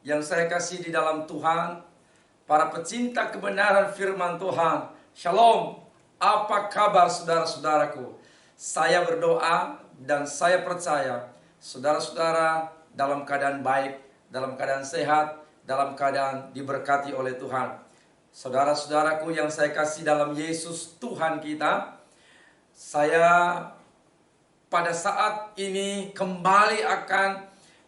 Yang saya kasih di dalam Tuhan, para pecinta kebenaran firman Tuhan, Shalom. Apa kabar saudara-saudaraku? Saya berdoa dan saya percaya saudara-saudara dalam keadaan baik, dalam keadaan sehat, dalam keadaan diberkati oleh Tuhan. Saudara-saudaraku yang saya kasih dalam Yesus Tuhan kita, saya pada saat ini kembali akan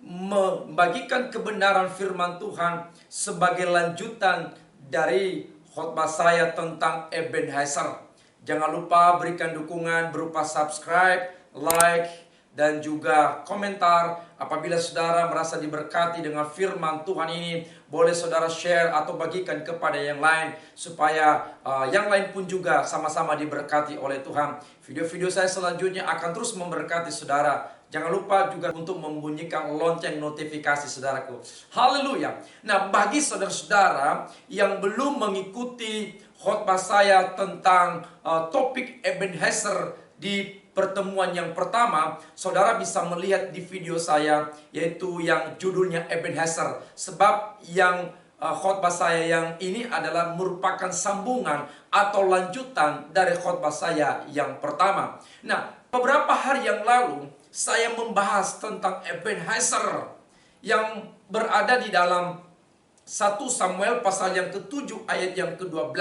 membagikan kebenaran firman Tuhan sebagai lanjutan dari khotbah saya tentang Ebenezer. Jangan lupa berikan dukungan berupa subscribe, like, dan juga komentar. Apabila saudara merasa diberkati dengan firman Tuhan ini, boleh saudara share atau bagikan kepada yang lain, supaya yang lain pun juga sama-sama diberkati oleh Tuhan. Video-video saya selanjutnya akan terus memberkati saudara. Jangan lupa juga untuk membunyikan lonceng notifikasi saudaraku. Haleluya. Nah, bagi saudara-saudara yang belum mengikuti khotbah saya tentang topik Ebenezer di pertemuan yang pertama, saudara bisa melihat di video saya, yaitu yang judulnya Ebenezer. Sebab yang khotbah saya yang ini adalah merupakan sambungan atau lanjutan dari khotbah saya yang pertama. Nah, beberapa hari yang lalu saya membahas tentang Ebenezer yang berada di dalam 1 Samuel pasal yang ke-7 ayat yang ke-12.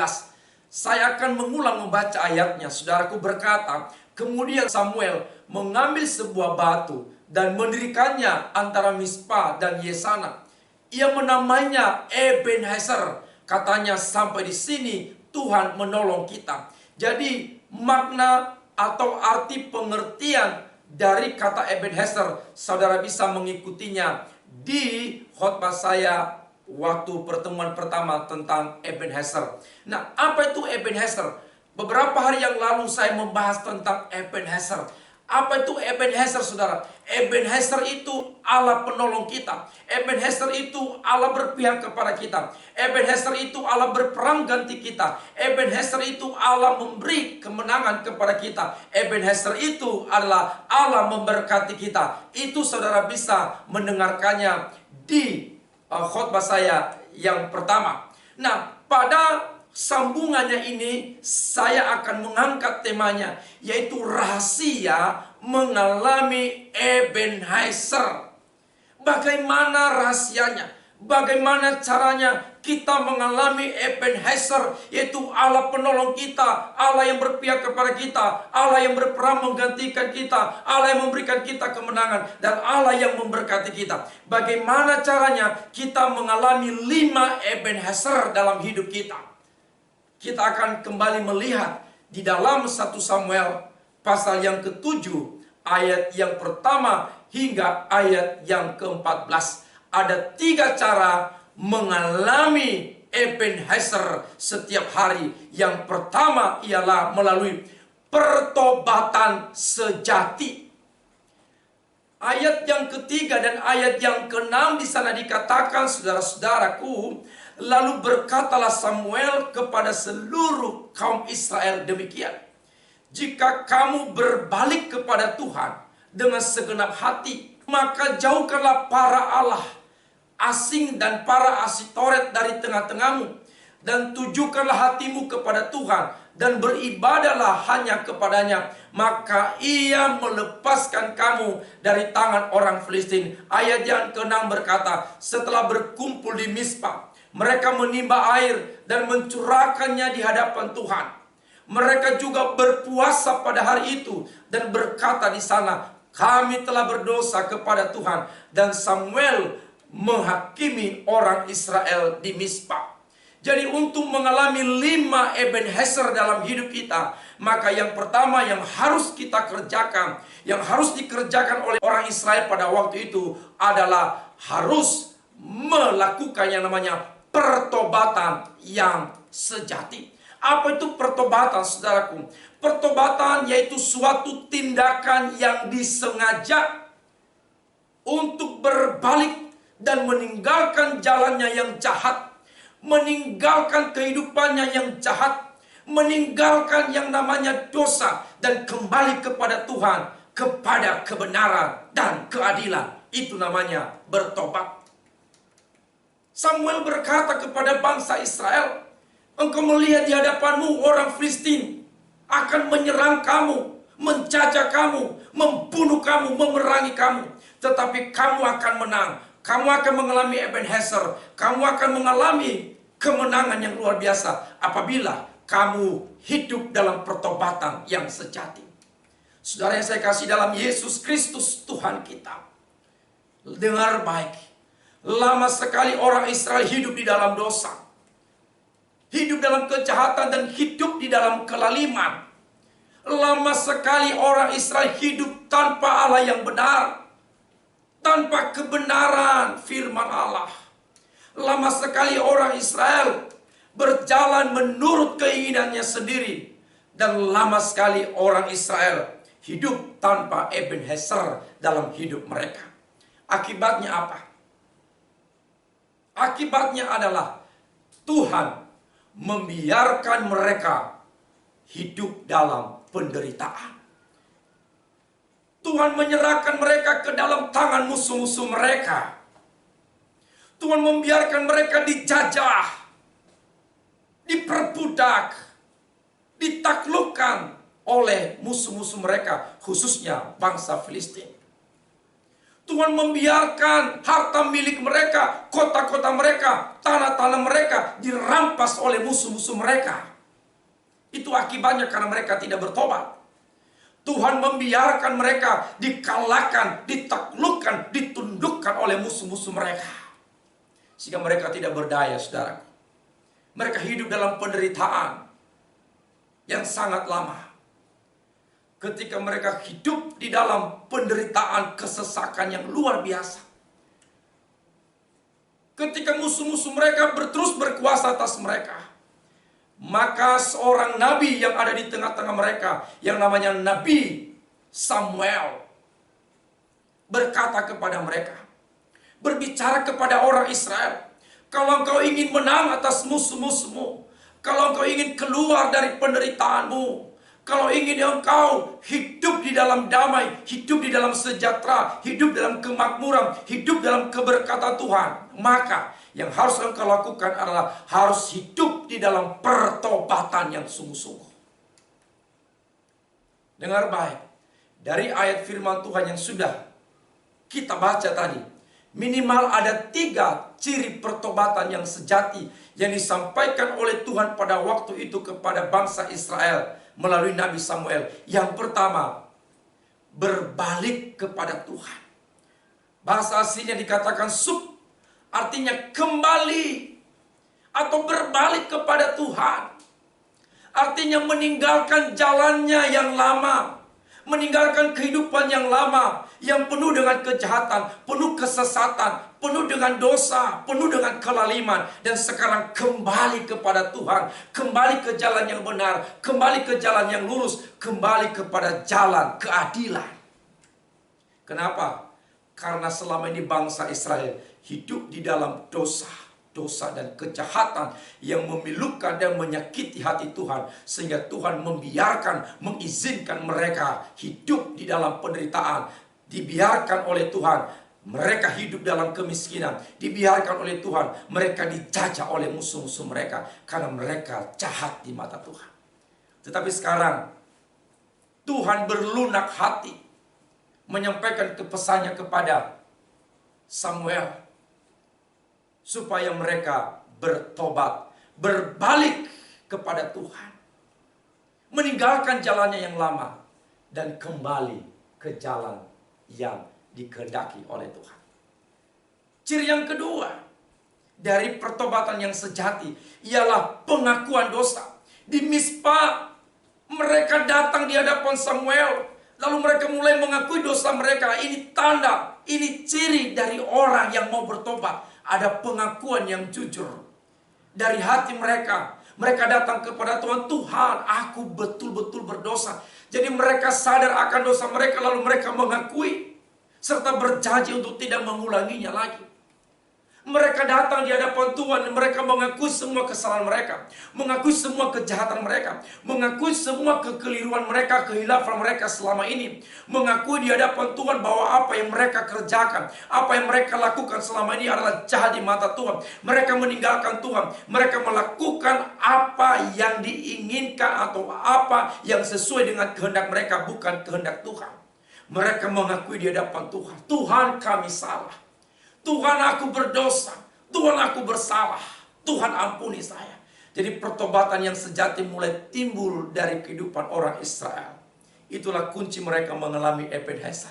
Saya akan mengulang membaca ayatnya. Saudaraku berkata, kemudian Samuel mengambil sebuah batu dan mendirikannya antara Mispa dan Yesana. Ia menamainya Ebenezer. Katanya, sampai di sini Tuhan menolong kita. Jadi makna atau arti pengertian dari kata Ebenezer, saudara bisa mengikutinya di khotbah saya waktu pertemuan pertama tentang Ebenezer. Nah, apa itu Ebenezer? Beberapa hari yang lalu saya membahas tentang Ebenezer. Apa itu Ebenezer, saudara? Ebenezer itu Allah penolong kita. Ebenezer itu Allah berpihak kepada kita. Ebenezer itu Allah berperang ganti kita. Ebenezer itu Allah memberi kemenangan kepada kita. Ebenezer itu adalah Allah memberkati kita. Itu saudara bisa mendengarkannya di khotbah saya yang pertama. Nah, pada sambungannya ini saya akan mengangkat temanya, yaitu rahasia mengalami Ebenezer. Bagaimana rahasianya? Bagaimana caranya kita mengalami Ebenezer, yaitu Allah penolong kita, Allah yang berpihak kepada kita, Allah yang berperang menggantikan kita, Allah yang memberikan kita kemenangan, dan Allah yang memberkati kita. Bagaimana caranya kita mengalami 5 Ebenezer dalam hidup kita? Kita akan kembali melihat di dalam 1 Samuel pasal yang ke-7 ayat yang pertama hingga ayat yang ke-14. Ada 3 cara mengalami Ebenezer setiap hari. Yang pertama ialah melalui pertobatan sejati. Ayat yang ketiga dan ayat yang ke-6 di sana dikatakan, saudara-saudaraku, lalu berkatalah Samuel kepada seluruh kaum Israel demikian, jika kamu berbalik kepada Tuhan dengan segenap hati, maka jauhkanlah para Allah asing dan para asitoret dari tengah-tengahmu, dan tujukanlah hatimu kepada Tuhan, dan beribadahlah hanya kepadanya, maka ia melepaskan kamu dari tangan orang Filistin. Ayat yang ke-6 berkata, setelah berkumpul di Mispa, mereka menimba air dan mencurahkannya di hadapan Tuhan. Mereka juga berpuasa pada hari itu dan berkata di sana, kami telah berdosa kepada Tuhan. Dan Samuel menghakimi orang Israel di Mispa. Jadi untuk mengalami 5 Ebenezer dalam hidup kita, maka yang pertama yang harus kita kerjakan, yang harus dikerjakan oleh orang Israel pada waktu itu adalah harus melakukan yang namanya pertobatan yang sejati. Apa itu pertobatan, saudaraku? Pertobatan yaitu suatu tindakan yang disengaja untuk berbalik dan meninggalkan jalannya yang jahat, meninggalkan kehidupannya yang jahat, meninggalkan yang namanya dosa, dan kembali kepada Tuhan, kepada kebenaran dan keadilan. Itu namanya bertobat. Samuel berkata kepada bangsa Israel, engkau melihat di hadapanmu orang Filistin akan menyerang kamu, menjajah kamu, membunuh kamu, memerangi kamu. Tetapi kamu akan menang. Kamu akan mengalami Ebenezer. Kamu akan mengalami kemenangan yang luar biasa apabila kamu hidup dalam pertobatan yang sejati. Saudara yang saya kasih dalam Yesus Kristus Tuhan kita, dengar baik. Lama sekali orang Israel hidup di dalam dosa, hidup dalam kejahatan, dan hidup di dalam kelaliman. Lama sekali orang Israel hidup tanpa Allah yang benar, tanpa kebenaran firman Allah. Lama sekali orang Israel berjalan menurut keinginannya sendiri. Dan lama sekali orang Israel hidup tanpa Ebenezer dalam hidup mereka. Akibatnya apa? Akibatnya adalah Tuhan membiarkan mereka hidup dalam penderitaan. Tuhan menyerahkan mereka ke dalam tangan musuh-musuh mereka. Tuhan membiarkan mereka dijajah, diperbudak, ditaklukkan oleh musuh-musuh mereka, khususnya bangsa Filistin. Tuhan membiarkan harta milik mereka, kota-kota mereka, tanah-tanah mereka dirampas oleh musuh-musuh mereka. Itu akibatnya karena mereka tidak bertobat. Tuhan membiarkan mereka dikalahkan, ditaklukkan, ditundukkan oleh musuh-musuh mereka. Sehingga mereka tidak berdaya, saudaraku. Mereka hidup dalam penderitaan yang sangat lama. Ketika mereka hidup di dalam penderitaan kesesakan yang luar biasa. Ketika musuh-musuh mereka terus berkuasa atas mereka, maka seorang nabi yang ada di tengah-tengah mereka, yang namanya Nabi Samuel, berkata kepada mereka, berbicara kepada orang Israel, kalau engkau ingin menang atas musuh-musuhmu, kalau engkau ingin keluar dari penderitaanmu, kalau ingin engkau hidup di dalam damai, hidup di dalam sejahtera, hidup dalam kemakmuran, hidup dalam keberkatan Tuhan, maka yang harus engkau lakukan adalah harus hidup di dalam pertobatan yang sungguh-sungguh. Dengar baik, dari ayat firman Tuhan yang sudah kita baca tadi, minimal ada 3 ciri pertobatan yang sejati yang disampaikan oleh Tuhan pada waktu itu kepada bangsa Israel melalui Nabi Samuel. Yang pertama, berbalik kepada Tuhan. Bahasa aslinya dikatakan sub, artinya kembali atau berbalik kepada Tuhan. Artinya meninggalkan jalannya yang lama, meninggalkan kehidupan yang lama, yang penuh dengan kejahatan, penuh kesesatan, penuh dengan dosa, penuh dengan kelaliman. Dan sekarang kembali kepada Tuhan, kembali ke jalan yang benar, kembali ke jalan yang lurus, kembali kepada jalan keadilan. Kenapa? Karena selama ini bangsa Israel hidup di dalam dosa dan kejahatan yang memilukan dan menyakiti hati Tuhan, sehingga Tuhan membiarkan, mengizinkan mereka hidup di dalam penderitaan. Dibiarkan oleh Tuhan mereka hidup dalam kemiskinan, dibiarkan oleh Tuhan mereka dijajah oleh musuh-musuh mereka karena mereka jahat di mata Tuhan. Tetapi sekarang Tuhan berlunak hati menyampaikan pesannya kepada Samuel supaya mereka bertobat, berbalik kepada Tuhan, meninggalkan jalannya yang lama dan kembali ke jalan yang dikehendaki oleh Tuhan. Ciri yang kedua dari pertobatan yang sejati ialah pengakuan dosa. Di Mizpah mereka datang di hadapan Samuel, lalu mereka mulai mengakui dosa mereka. Ini tanda, ini ciri dari orang yang mau bertobat. Ada pengakuan yang jujur dari hati mereka. Mereka datang kepada Tuhan, Tuhan, aku betul-betul berdosa. Jadi mereka sadar akan dosa mereka, lalu mereka mengakui serta berjanji untuk tidak mengulanginya lagi. Mereka datang di hadapan Tuhan dan mereka mengakui semua kesalahan mereka, mengakui semua kejahatan mereka, mengakui semua kekeliruan mereka, kehilafan mereka selama ini, mengakui di hadapan Tuhan bahwa apa yang mereka kerjakan, apa yang mereka lakukan selama ini adalah jahat di mata Tuhan. Mereka meninggalkan Tuhan, mereka melakukan apa yang diinginkan atau apa yang sesuai dengan kehendak mereka, bukan kehendak Tuhan. Mereka mengakui di hadapan Tuhan, Tuhan kami salah, Tuhan aku berdosa, Tuhan aku bersalah, Tuhan ampuni saya. Jadi pertobatan yang sejati mulai timbul dari kehidupan orang Israel. Itulah kunci mereka mengalami Ebenezer.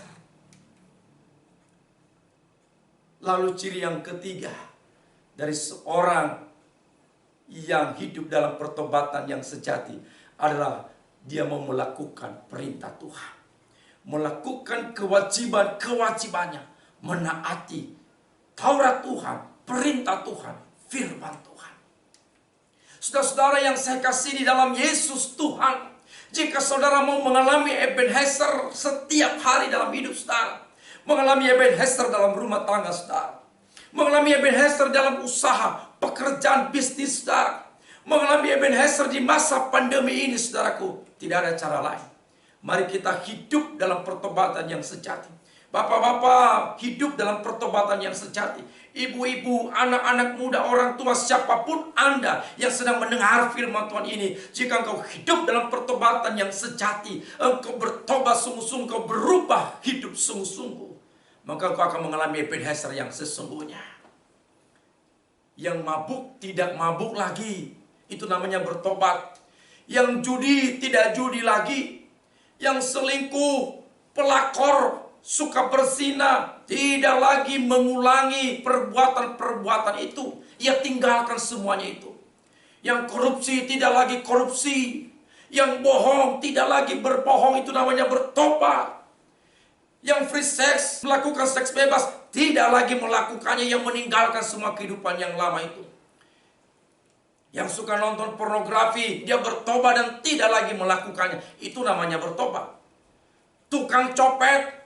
Lalu ciri yang ketiga dari seorang yang hidup dalam pertobatan yang sejati adalah dia mau melakukan perintah Tuhan, melakukan kewajibannya, menaati Taurat Tuhan, perintah Tuhan, firman Tuhan. Saudara-saudara yang saya kasih di dalam Yesus Tuhan, jika saudara mau mengalami Ebenezer setiap hari dalam hidup saudara, mengalami Ebenezer dalam rumah tangga saudara, mengalami Ebenezer dalam usaha, pekerjaan, bisnis saudara, mengalami Ebenezer di masa pandemi ini saudaraku, tidak ada cara lain. Mari kita hidup dalam pertobatan yang sejati. Bapak-bapak hidup dalam pertobatan yang sejati. Ibu-ibu, anak-anak muda, orang tua, siapapun Anda yang sedang mendengar firman Tuhan ini, jika engkau hidup dalam pertobatan yang sejati, engkau bertobat sungguh-sungguh, engkau berubah hidup sungguh-sungguh, maka engkau akan mengalami Ebenezer yang sesungguhnya. Yang mabuk tidak mabuk lagi, itu namanya bertobat. Yang judi tidak judi lagi. Yang selingkuh, pelakor, suka berzina, tidak lagi mengulangi perbuatan-perbuatan itu. Ia tinggalkan semuanya itu. Yang korupsi tidak lagi korupsi. Yang bohong tidak lagi berbohong, itu namanya bertobat. Yang free sex, melakukan seks bebas, tidak lagi melakukannya, yang meninggalkan semua kehidupan yang lama itu. Yang suka nonton pornografi, dia bertobat dan tidak lagi melakukannya, itu namanya bertobat. Tukang copet,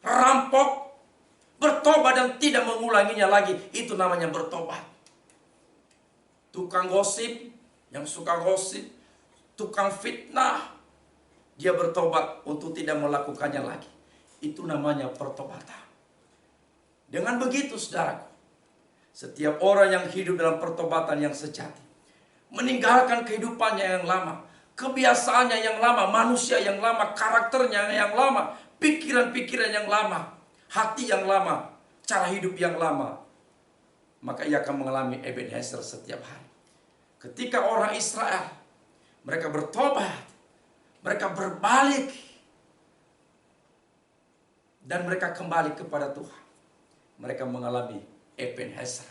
rampok, bertobat dan tidak mengulanginya lagi, itu namanya bertobat. Tukang gosip, yang suka gosip, tukang fitnah, dia bertobat untuk tidak melakukannya lagi, itu namanya pertobatan. Dengan begitu saudaraku, setiap orang yang hidup dalam pertobatan yang sejati, meninggalkan kehidupannya yang lama, kebiasaannya yang lama, manusia yang lama, karakternya yang lama, pikiran-pikiran yang lama, hati yang lama, cara hidup yang lama, maka ia akan mengalami Ebenezer setiap hari. Ketika orang Israel, mereka bertobat, mereka berbalik, dan mereka kembali kepada Tuhan, mereka mengalami Ebenezer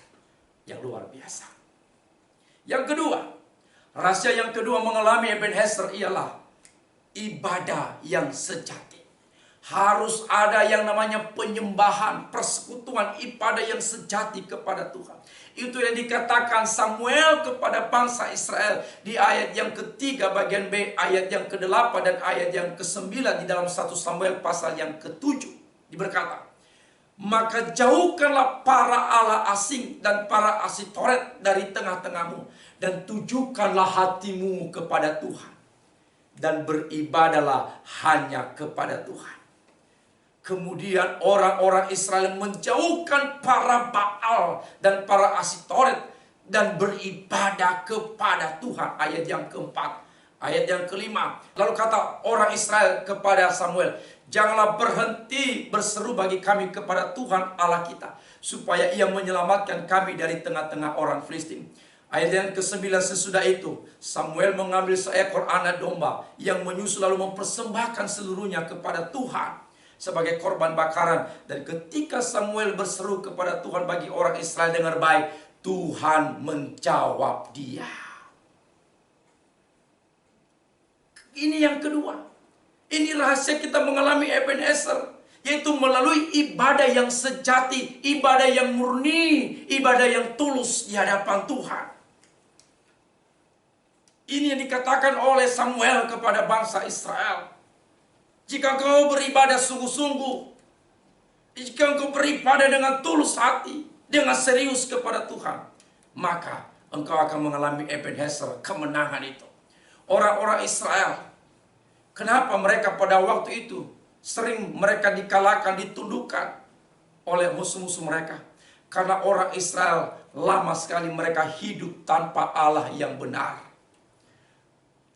yang luar biasa. Yang kedua, rahasia yang kedua mengalami Ebenezer ialah ibadah yang sejati. Harus ada yang namanya penyembahan, persekutuan, ibadah yang sejati kepada Tuhan. Itu yang dikatakan Samuel kepada bangsa Israel di ayat yang ketiga bagian B, ayat yang ke-8 dan ayat yang ke-9 di dalam 1 Samuel pasal yang ke-7. Diberkata, maka jauhkanlah para allah asing dan para asitoret dari tengah-tengahmu, dan tujukanlah hatimu kepada Tuhan, dan beribadahlah hanya kepada Tuhan. Kemudian orang-orang Israel menjauhkan para Baal dan para Asitoret dan beribadah kepada Tuhan. Ayat yang keempat. Ayat yang kelima. Lalu kata orang Israel kepada Samuel, janganlah berhenti berseru bagi kami kepada Tuhan Allah kita, supaya ia menyelamatkan kami dari tengah-tengah orang Filistin. Ayat yang ke-9, sesudah itu Samuel mengambil seekor anak domba yang menyusul lalu mempersembahkan seluruhnya kepada Tuhan sebagai korban bakaran. Dan ketika Samuel berseru kepada Tuhan bagi orang Israel dengar baik, Tuhan menjawab dia. Ini yang kedua. Ini rahasia kita mengalami Ebenezer, yaitu melalui ibadah yang sejati, ibadah yang murni, ibadah yang tulus di hadapan Tuhan. Ini yang dikatakan oleh Samuel kepada bangsa Israel. Jika engkau beribadah sungguh-sungguh, jika engkau beribadah dengan tulus hati, dengan serius kepada Tuhan, maka engkau akan mengalami Ebenezer, kemenangan itu. Orang-orang Israel, kenapa mereka pada waktu itu sering mereka dikalahkan, ditundukkan oleh musuh-musuh mereka? Karena orang Israel lama sekali mereka hidup tanpa Allah yang benar,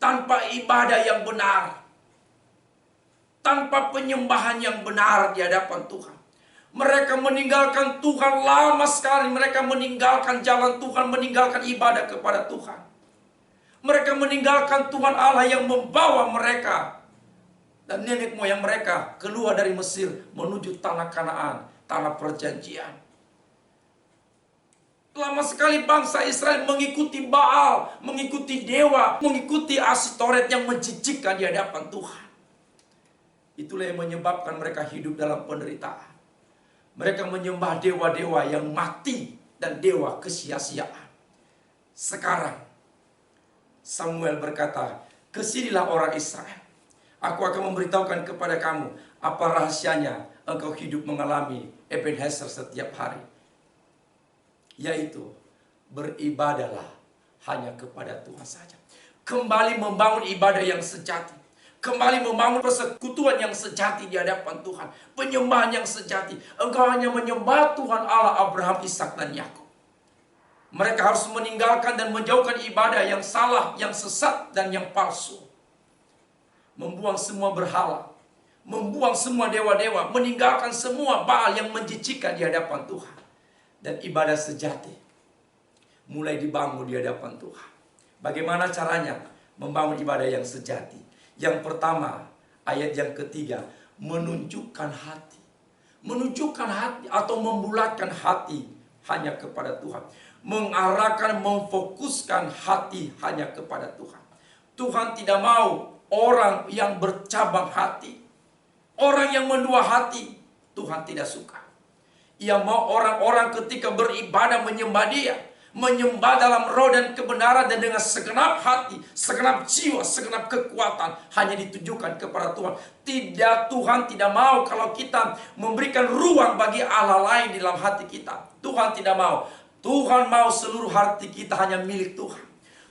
tanpa ibadah yang benar, tanpa penyembahan yang benar di hadapan Tuhan. Mereka meninggalkan Tuhan lama sekali. Mereka meninggalkan jalan Tuhan, meninggalkan ibadah kepada Tuhan. Mereka meninggalkan Tuhan Allah yang membawa mereka dan nenek moyang mereka keluar dari Mesir menuju tanah Kanaan, tanah perjanjian. Lama sekali bangsa Israel mengikuti Baal, mengikuti dewa, mengikuti Asitoret yang menjijikkan di hadapan Tuhan. Itulah yang menyebabkan mereka hidup dalam penderitaan. Mereka menyembah dewa-dewa yang mati dan dewa kesia-siaan. Sekarang Samuel berkata, "Kesinilah orang Israel. Aku akan memberitahukan kepada kamu apa rahasianya engkau hidup mengalami Ebenezer setiap hari. Yaitu beribadahlah hanya kepada Tuhan saja." Kembali membangun ibadah yang sejati. Kembali membangun persekutuan yang sejati di hadapan Tuhan. Penyembahan yang sejati. Engkau hanya menyembah Tuhan Allah Abraham, Ishak dan Yakub. Mereka harus meninggalkan dan menjauhkan ibadah yang salah, yang sesat, dan yang palsu. Membuang semua berhala. Membuang semua dewa-dewa. Meninggalkan semua Baal yang menjijikkan di hadapan Tuhan. Dan ibadah sejati mulai dibangun di hadapan Tuhan. Bagaimana caranya membangun ibadah yang sejati? Yang pertama, ayat yang ketiga, menunjukkan hati. Menunjukkan hati atau membulatkan hati hanya kepada Tuhan. Mengarahkan, memfokuskan hati hanya kepada Tuhan. Tuhan tidak mau orang yang bercabang hati. Orang yang mendua hati, Tuhan tidak suka. Ia mau orang-orang ketika beribadah menyembah Dia, menyembah dalam roh dan kebenaran dan dengan segenap hati, segenap jiwa, segenap kekuatan hanya ditujukan kepada Tuhan. Tuhan tidak mau kalau kita memberikan ruang bagi Allah lain di dalam hati kita. Tuhan tidak mau. Tuhan mau seluruh hati kita hanya milik Tuhan.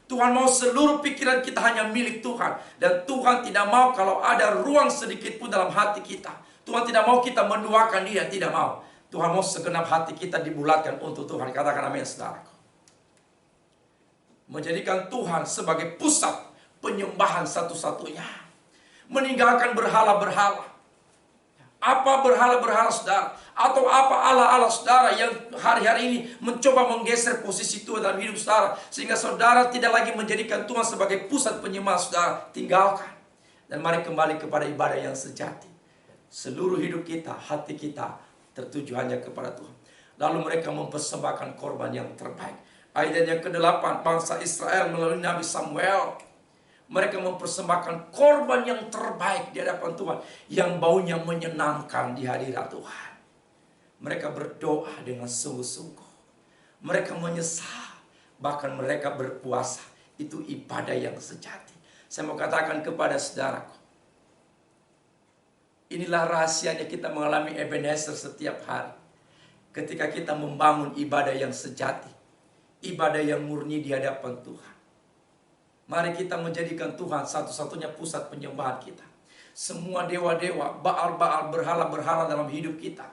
Tuhan mau seluruh pikiran kita hanya milik Tuhan. Dan Tuhan tidak mau kalau ada ruang sedikit pun dalam hati kita. Tuhan tidak mau kita menduakan Dia, tidak mau. Tuhan mau segenap hati kita dibulatkan untuk Tuhan. Katakan amin, saudaraku. Menjadikan Tuhan sebagai pusat penyembahan satu-satunya. Meninggalkan berhala-berhala. Apa berhala-berhala saudara? Atau apa Allah-Allah saudara yang hari-hari ini mencoba menggeser posisi Tuhan dalam hidup saudara. Sehingga saudara tidak lagi menjadikan Tuhan sebagai pusat penyembahan saudara. Tinggalkan. Dan mari kembali kepada ibadah yang sejati. Seluruh hidup kita, hati kita tertuju hanya kepada Tuhan. Lalu mereka mempersembahkan korban yang terbaik. Ayat yang ke-8, bangsa Israel melalui Nabi Samuel, mereka mempersembahkan korban yang terbaik di hadapan Tuhan, yang baunya menyenangkan di hadirat Tuhan. Mereka berdoa dengan sungguh-sungguh. Mereka menyesal, bahkan mereka berpuasa. Itu ibadah yang sejati. Saya mau katakan kepada saudaraku, inilah rahasianya kita mengalami Ebenezer setiap hari. Ketika kita membangun ibadah yang sejati, ibadah yang murni di hadapan Tuhan. Mari kita menjadikan Tuhan satu-satunya pusat penyembahan kita. Semua dewa-dewa, Baal-Baal, berhala-berhala dalam hidup kita.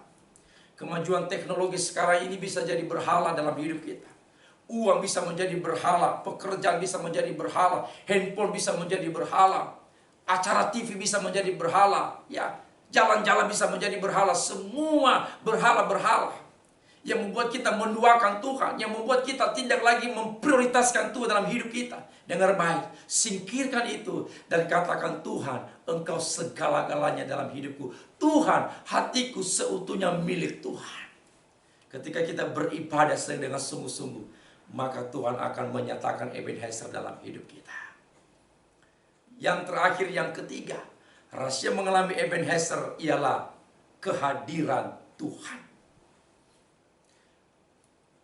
Kemajuan teknologi sekarang ini bisa jadi berhala dalam hidup kita. Uang bisa menjadi berhala, pekerjaan bisa menjadi berhala, handphone bisa menjadi berhala, acara TV bisa menjadi berhala, ya, jalan-jalan bisa menjadi berhala, semua berhala-berhala. Yang membuat kita menduakan Tuhan, yang membuat kita tidak lagi memprioritaskan Tuhan dalam hidup kita. Dengar baik, singkirkan itu dan katakan, Tuhan, Engkau segala-galanya dalam hidupku. Tuhan, hatiku seutuhnya milik Tuhan. Ketika kita beribadah dengan sungguh-sungguh, maka Tuhan akan menyatakan Ebenezer dalam hidup kita. Yang terakhir, yang ketiga, rahasia mengalami Ebenezer ialah kehadiran Tuhan.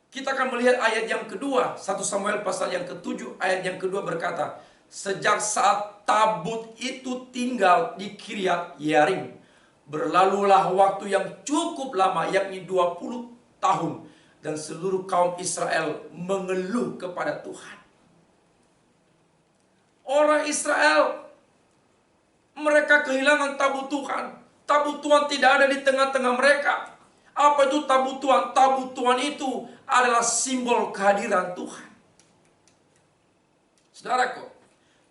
Kita akan melihat ayat yang kedua, 1 Samuel pasal yang ke-7, ayat yang kedua berkata, sejak saat tabut itu tinggal di Kiryat Yearim, berlalulah waktu yang cukup lama, yakni 20 tahun. dan seluruh kaum Israel mengeluh kepada Tuhan. Orang Israel, mereka kehilangan tabut Tuhan. Tabut Tuhan tidak ada di tengah-tengah mereka. Apa itu tabut Tuhan? Tabut Tuhan itu adalah simbol kehadiran Tuhan. Saudaraku,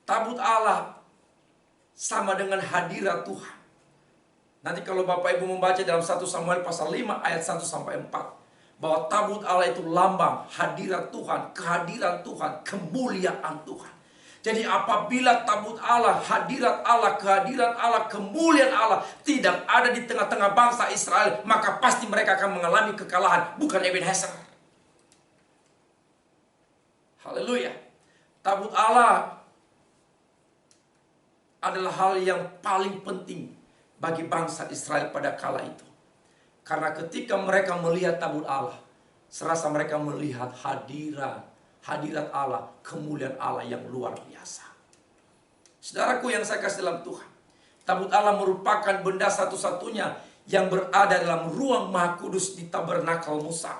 tabut Allah sama dengan hadirat Tuhan. Nanti kalau Bapak Ibu membaca dalam 1 Samuel pasal 5 ayat 1 sampai 4, bahwa tabut Allah itu lambang hadirat Tuhan, kehadiran Tuhan, kemuliaan Tuhan. Jadi apabila tabut Allah, hadirat Allah, kehadiran Allah, kemuliaan Allah tidak ada di tengah-tengah bangsa Israel, maka pasti mereka akan mengalami kekalahan, bukan Ebenezer. Haleluya. Tabut Allah adalah hal yang paling penting bagi bangsa Israel pada kala itu. Karena ketika mereka melihat tabut Allah, serasa mereka melihat hadirat Allah, kemuliaan Allah yang luar biasa. Saudaraku yang saya kasih dalam Tuhan, tabut Allah merupakan benda satu-satunya yang berada dalam ruang Maha Kudus di tabernakel Musa.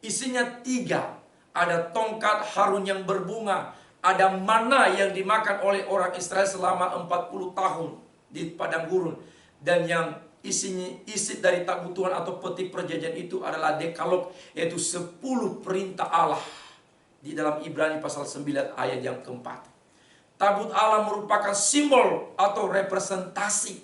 Isinya 3. Ada tongkat Harun yang berbunga, ada mana yang dimakan oleh orang Israel selama 40 tahun di padang gurun, dan yang isi dari tabut Tuhan atau peti perjanjian itu adalah dekalog, yaitu 10 perintah Allah di dalam Ibrani pasal 9 ayat yang keempat. Tabut Allah merupakan simbol atau representasi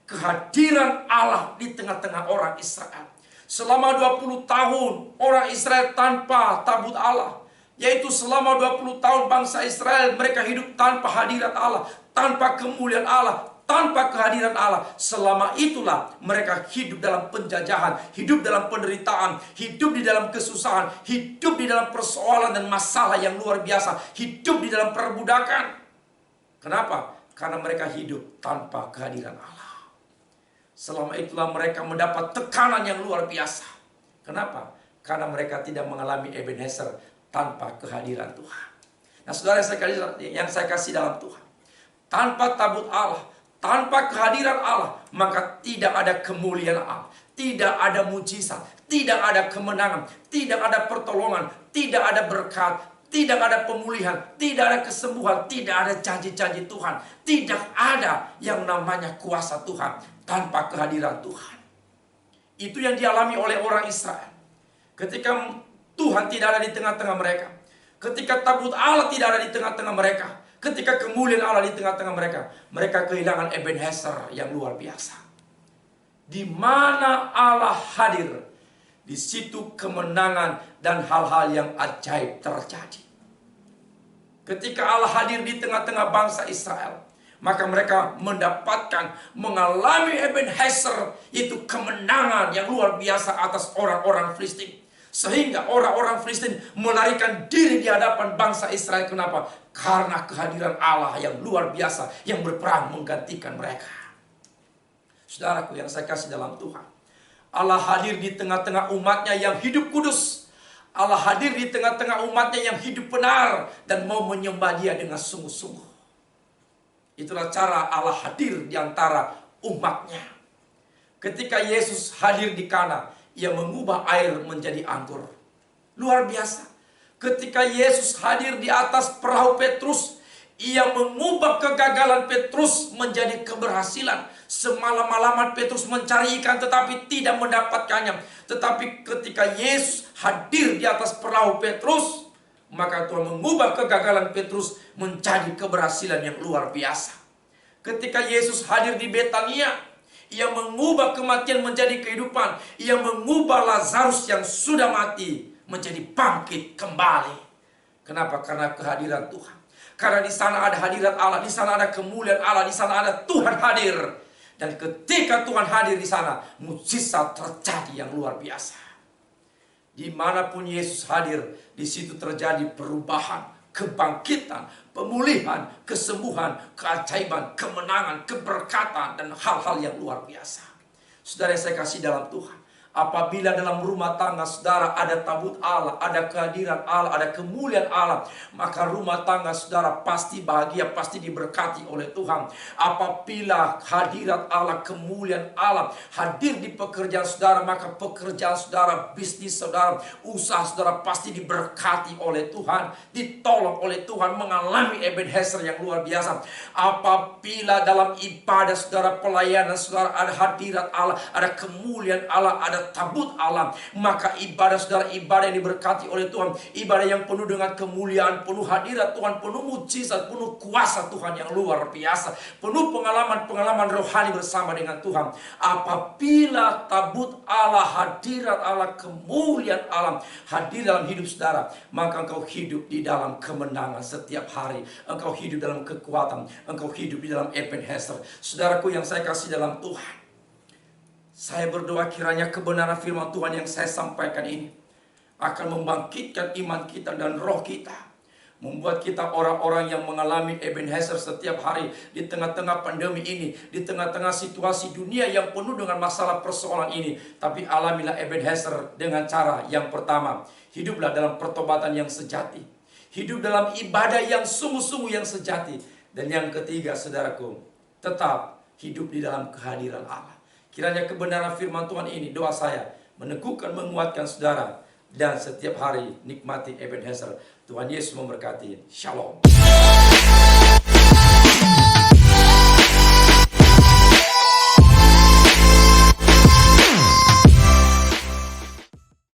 kehadiran Allah di tengah-tengah orang Israel. Selama 20 tahun orang Israel tanpa tabut Allah, yaitu selama 20 tahun bangsa Israel mereka hidup tanpa hadirat Allah, tanpa kemuliaan Allah, tanpa kehadiran Allah. Selama itulah mereka hidup dalam penjajahan, hidup dalam penderitaan, hidup di dalam kesusahan, hidup di dalam persoalan dan masalah yang luar biasa, hidup di dalam perbudakan. Kenapa? Karena mereka hidup tanpa kehadiran Allah. Selama itulah mereka mendapat tekanan yang luar biasa. Kenapa? Karena mereka tidak mengalami Ebenezer tanpa kehadiran Tuhan. Nah, saudara yang saya kasih dalam Tuhan, tanpa tabut Allah, tanpa kehadiran Allah, maka tidak ada kemuliaan Allah, tidak ada mujizat, tidak ada kemenangan, tidak ada pertolongan, tidak ada berkat, tidak ada pemulihan, tidak ada kesembuhan, tidak ada janji-janji Tuhan, tidak ada yang namanya kuasa Tuhan tanpa kehadiran Tuhan. Itu yang dialami oleh orang Israel. Ketika Tuhan tidak ada di tengah-tengah mereka, ketika tabut Allah tidak ada di tengah-tengah mereka, ketika kemuliaan Allah di tengah-tengah mereka, mereka kehilangan Ebenezer yang luar biasa. Di mana Allah hadir, di situ kemenangan dan hal-hal yang ajaib terjadi. Ketika Allah hadir di tengah-tengah bangsa Israel, maka mereka mendapatkan, mengalami Ebenezer, itu kemenangan yang luar biasa atas orang-orang Filistin. Sehingga orang-orang Filistin melarikan diri di hadapan bangsa Israel. Kenapa? Karena kehadiran Allah yang luar biasa yang berperang menggantikan mereka. Saudaraku yang saya kasih dalam Tuhan, Allah hadir di tengah-tengah umatnya yang hidup kudus. Allah hadir di tengah-tengah umatnya yang hidup benar dan mau menyembah Dia dengan sungguh-sungguh. Itulah cara Allah hadir di antara umatnya. Ketika Yesus hadir di Kana, Ia mengubah air menjadi anggur. Luar biasa. Ketika Yesus hadir di atas perahu Petrus, Ia mengubah kegagalan Petrus menjadi keberhasilan. Semalam-malaman Petrus mencari ikan tetapi tidak mendapatkannya. Tetapi ketika Yesus hadir di atas perahu Petrus, maka Tuhan mengubah kegagalan Petrus menjadi keberhasilan yang luar biasa. Ketika Yesus hadir di Betania, Ia mengubah kematian menjadi kehidupan. Ia mengubah Lazarus yang sudah mati menjadi bangkit kembali. Kenapa? Karena kehadiran Tuhan. Karena di sana ada hadirat Allah, di sana ada kemuliaan Allah, di sana ada Tuhan hadir. Dan ketika Tuhan hadir di sana, mukjizat terjadi yang luar biasa. Dimanapun Yesus hadir, di situ terjadi perubahan, kebangkitan, pemulihan, kesembuhan, keajaiban, kemenangan, keberkatan, dan hal-hal yang luar biasa. Saudara yang saya kasih dalam Tuhan, Apabila dalam rumah tangga saudara ada tabut Allah, ada kehadiran Allah, ada kemuliaan Allah, maka rumah tangga saudara pasti bahagia, pasti diberkati oleh Tuhan. Apabila hadirat Allah, kemuliaan Allah hadir di pekerjaan saudara, maka pekerjaan saudara, bisnis saudara, usaha saudara pasti diberkati oleh Tuhan, ditolong oleh Tuhan, mengalami Ebenezer yang luar biasa. Apabila dalam ibadah saudara, pelayanan saudara, ada hadirat Allah, ada kemuliaan Allah, ada tabut Allah, maka ibadah saudara, ibadah yang diberkati oleh Tuhan, ibadah yang penuh dengan kemuliaan, penuh hadirat Tuhan, penuh mujizat, penuh kuasa Tuhan yang luar biasa, penuh pengalaman-pengalaman rohani bersama dengan Tuhan. Apabila tabut Allah, hadirat Allah, kemuliaan Allah hadir dalam hidup saudara, maka engkau hidup di dalam kemenangan setiap hari, engkau hidup dalam kekuatan, engkau hidup di dalam Ebenezer. Saudaraku yang saya kasih dalam Tuhan, saya berdoa kiranya kebenaran firman Tuhan yang saya sampaikan ini akan membangkitkan iman kita dan roh kita, membuat kita orang-orang yang mengalami Ebenezer setiap hari di tengah-tengah pandemi ini, di tengah-tengah situasi dunia yang penuh dengan masalah persoalan ini. Tapi alamilah Ebenezer dengan cara yang pertama, hiduplah dalam pertobatan yang sejati, hidup dalam ibadah yang sungguh-sungguh yang sejati. Dan yang ketiga saudaraku, tetap hidup di dalam kehadiran Allah. Kiranya kebenaran firman Tuhan ini, doa saya, meneguhkan, menguatkan saudara, dan setiap hari nikmati Ebenezer. Tuhan Yesus memberkati. Shalom.